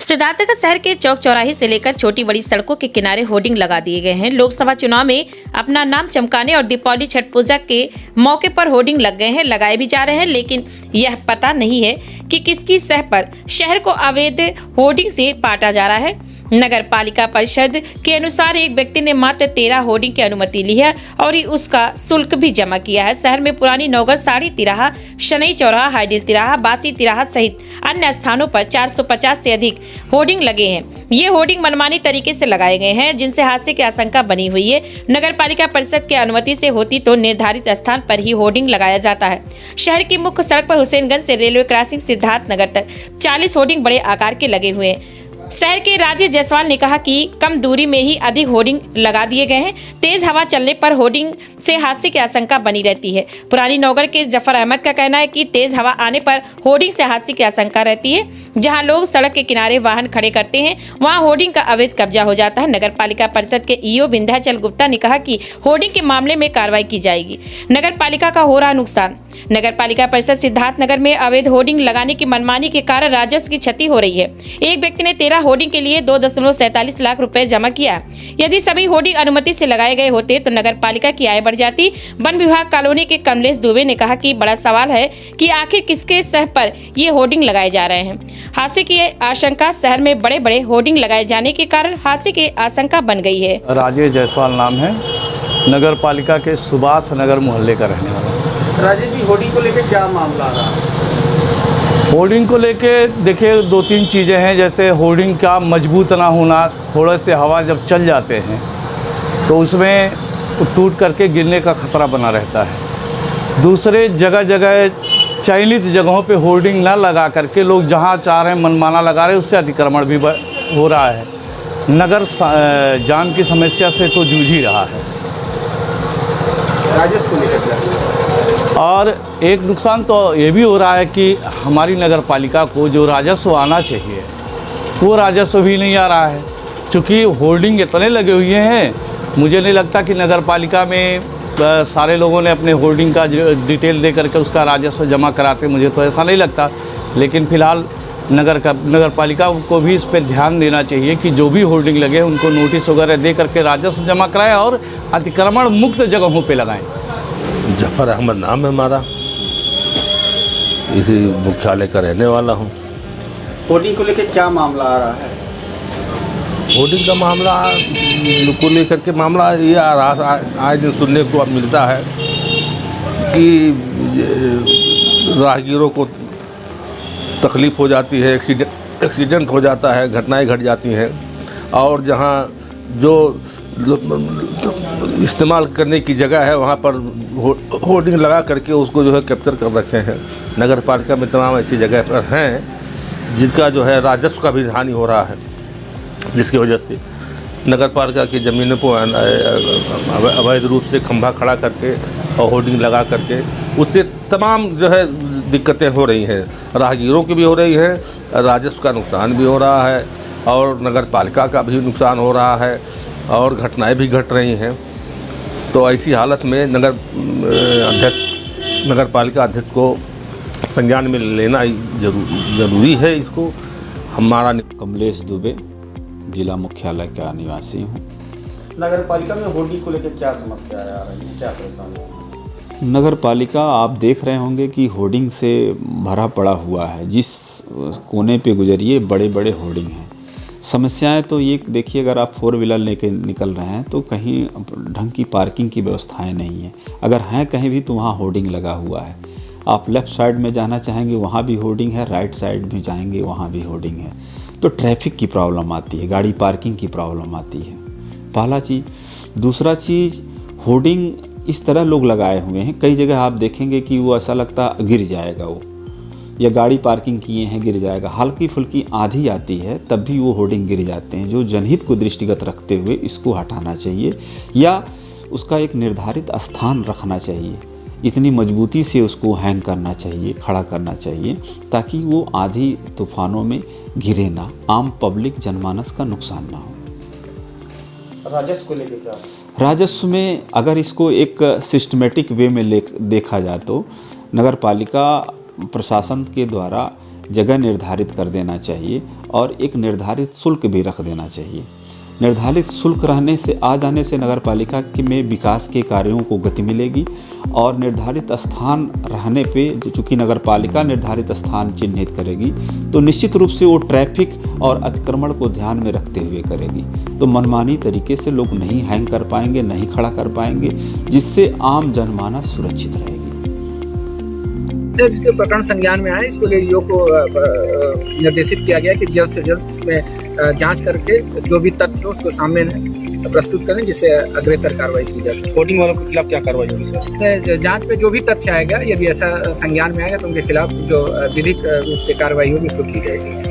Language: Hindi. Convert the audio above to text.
सिद्धार्थनगर शहर के चौक चौराहे से लेकर छोटी बड़ी सड़कों के किनारे होर्डिंग लगा दिए गए हैं। लोकसभा चुनाव में अपना नाम चमकाने और दीपावली छठ पूजा के मौके पर होर्डिंग लग गए हैं, लगाए भी जा रहे हैं, लेकिन यह पता नहीं है कि किसकी सह पर शहर को अवैध होर्डिंग से पाटा जा रहा है। नगर पालिका परिषद के अनुसार एक व्यक्ति ने मात्र 13 होर्डिंग की अनुमति ली है और उसका शुल्क भी जमा किया है। शहर में पुरानी नौगढ़, साड़ी तिराहा, शनई चौराहा, हाइडिल तिराहा, बासी तिराहा सहित अन्य स्थानों पर 450 से अधिक होर्डिंग लगे हैं। ये होर्डिंग मनमानी तरीके से लगाए गए हैं, जिनसे हादसे की आशंका बनी हुई है। नगर पालिका परिषद की अनुमति से होती तो निर्धारित स्थान पर ही होर्डिंग लगाया जाता है। शहर की मुख्य सड़क पर हुसैनगंज से रेलवे क्रॉसिंग सिद्धार्थनगर तक 40 होर्डिंग बड़े आकार के लगे हुए हैं। शहर के राजेश जायसवाल ने कहा कि कम दूरी में ही अधिक होर्डिंग लगा दिए गए हैं। तेज हवा चलने पर होर्डिंग से हादसे की आशंका बनी रहती है। पुरानी नौगढ़ के जफर अहमद का कहना है कि तेज हवा आने पर होर्डिंग से हादसे की आशंका रहती है। जहां लोग सड़क के किनारे वाहन खड़े करते हैं, वहां होर्डिंग का अवैध कब्जा हो जाता है। नगर पालिका परिषद के ईओ विंध्याचल गुप्ता ने कहा कि होर्डिंग के मामले में कार्रवाई की जाएगी। नगर पालिका का हो रहा नुकसान। नगर पालिका परिषद सिद्धार्थनगर में अवैध होर्डिंग लगाने की मनमानी के कारण राजस्व की क्षति हो रही है। एक व्यक्ति ने 13 होर्डिंग के लिए 2.47 लाख रुपए जमा किया। यदि सभी होर्डिंग अनुमति से लगाए गए होते तो नगर पालिका की आय बढ़ जाती। वन विभाग कॉलोनी के कमलेश दुबे ने कहा कि बड़ा सवाल है कि आखिर किसके सह पर ये होर्डिंग लगाए जा रहे हैं। हादसे की आशंका, शहर में बड़े बड़े होर्डिंग लगाए जाने के कारण हादसे की आशंका बन गई है। राजेश जायसवाल नाम है, नगर पालिका के सुभाष नगर मोहल्ले का रहने वाला। राजेश जी, होर्डिंग को लेकर क्या मामला रहा है? होर्डिंग को लेके देखिए 2-3 चीज़ें हैं। जैसे होर्डिंग का मजबूत ना होना, थोड़े से हवा जब चल जाते हैं तो उसमें टूट करके गिरने का खतरा बना रहता है। दूसरे जगह जगह चयनित जगहों पे होर्डिंग ना लगा करके लोग जहां चाह रहे हैं मनमाना लगा रहे हैं, उससे अतिक्रमण भी हो रहा है। नगर जाम की समस्या से तो जूझ ही रहा है। राजस्व को लेकर और एक नुकसान तो ये भी हो रहा है कि हमारी नगर पालिका को जो राजस्व आना चाहिए वो राजस्व भी नहीं आ रहा है। क्योंकि होर्डिंग इतने लगे हुए हैं, मुझे नहीं लगता कि नगर पालिका में सारे लोगों ने अपने होर्डिंग का डिटेल दे करके उसका राजस्व जमा कराते, मुझे तो ऐसा नहीं लगता। लेकिन फ़िलहाल नगर पालिका को भी इस पर ध्यान देना चाहिए कि जो भी होर्डिंग लगे उनको नोटिस वगैरह दे करके राजस्व जमा कराएं और अतिक्रमण मुक्त जगहों पे लगाएं। जफर अहमद नाम है हमारा, इसी मुख्यालय का रहने वाला हूँ। होर्डिंग को लेकर क्या मामला आ रहा है? होर्डिंग का मामला को लेकर के मामला ये आ रहा है, आज दिन सुनने को अब मिलता है कि राहगीरों को तकलीफ़ हो जाती है, एक्सीडेंट हो जाता है, घटनाएं घट जाती हैं। और जहाँ जो इस्तेमाल करने की जगह है वहाँ पर होर्डिंग लगा करके उसको जो है कैप्चर कर रखे हैं। नगर पालिका में तमाम ऐसी जगह पर हैं जिनका जो है राजस्व का भी हानि हो रहा है, जिसकी वजह से नगर पालिका की ज़मीनों पर अवैध रूप से खंभा खड़ा करके और होर्डिंग लगा करके उससे तमाम जो है दिक्कतें हो रही हैं। राहगीरों की भी हो रही हैं, राजस्व का नुकसान भी हो रहा है और नगर पालिका का भी नुकसान हो रहा है और घटनाएं भी घट रही हैं। तो ऐसी हालत में नगर पालिका अध्यक्ष को संज्ञान में लेना जरूरी है। इसको हमारा कमलेश दुबे, जिला मुख्यालय का निवासी हूँ। नगर पालिका में होर्डिंग को लेकर क्या समस्या आ रही है, क्या परेशानी है? नगर पालिका आप देख रहे होंगे कि होर्डिंग से भरा पड़ा हुआ है। जिस कोने पे गुजरिए बड़े बड़े होर्डिंग हैं। समस्याएं तो ये देखिए, अगर आप 4 व्हीलर लेके निकल रहे हैं तो कहीं ढंग की पार्किंग की व्यवस्थाएं नहीं है। अगर हैं कहीं भी तो वहाँ होर्डिंग लगा हुआ है। आप लेफ़्ट साइड में जाना चाहेंगे वहाँ भी होर्डिंग है, राइट साइड में जाएंगे वहाँ भी होर्डिंग है। तो ट्रैफिक की प्रॉब्लम आती है, गाड़ी पार्किंग की प्रॉब्लम आती है, पहला चीज़। दूसरा चीज़, होर्डिंग इस तरह लोग लगाए हुए हैं, कई जगह आप देखेंगे कि वो ऐसा लगता गिर जाएगा वो, या गाड़ी पार्किंग किए हैं गिर जाएगा। हल्की फुल्की आंधी आती है तब भी वो होर्डिंग गिर जाते हैं। जो जनहित को दृष्टिगत रखते हुए इसको हटाना चाहिए या उसका एक निर्धारित स्थान रखना चाहिए। इतनी मजबूती से उसको हैंग करना चाहिए, खड़ा करना चाहिए, ताकि वो आंधी तूफानों में गिरे ना, आम पब्लिक जनमानस का नुकसान ना हो। राजस्व को लेकर क्या? राजस्व में अगर इसको एक सिस्टमेटिक वे में देखा जाए तो नगर पालिका प्रशासन के द्वारा जगह निर्धारित कर देना चाहिए और एक निर्धारित शुल्क भी रख देना चाहिए। निर्धारित शुल्क रहने से आ जाने से नगर पालिका में विकास के कार्यों को गति मिलेगी और निर्धारित स्थान रहने पे चूँकि नगर पालिका निर्धारित स्थान चिन्हित करेगी तो निश्चित रूप से वो ट्रैफिक और अतिक्रमण को ध्यान में रखते हुए करेगी। तो मनमानी तरीके से लोग नहीं हैंग कर पाएंगे, नहीं खड़ा कर पाएंगे, जिससे आम जनमानस सुरक्षित रहेगी। इसके प्रकरण संज्ञान में आए, इसको लेडीओ को निर्देशित किया गया कि जल्द से जल्द इसमें जांच करके जो भी तथ्य हो उसको सामने प्रस्तुत करें, जिससे अग्रेतर कार्रवाई की जा सके। होर्डिंग वालों के खिलाफ क्या कार्रवाई होगी सर? जांच में जो भी तथ्य आएगा, यदि ऐसा संज्ञान में आएगा तो उनके खिलाफ जो विधिक रूप से कार्रवाई होगी उसको की जाएगी।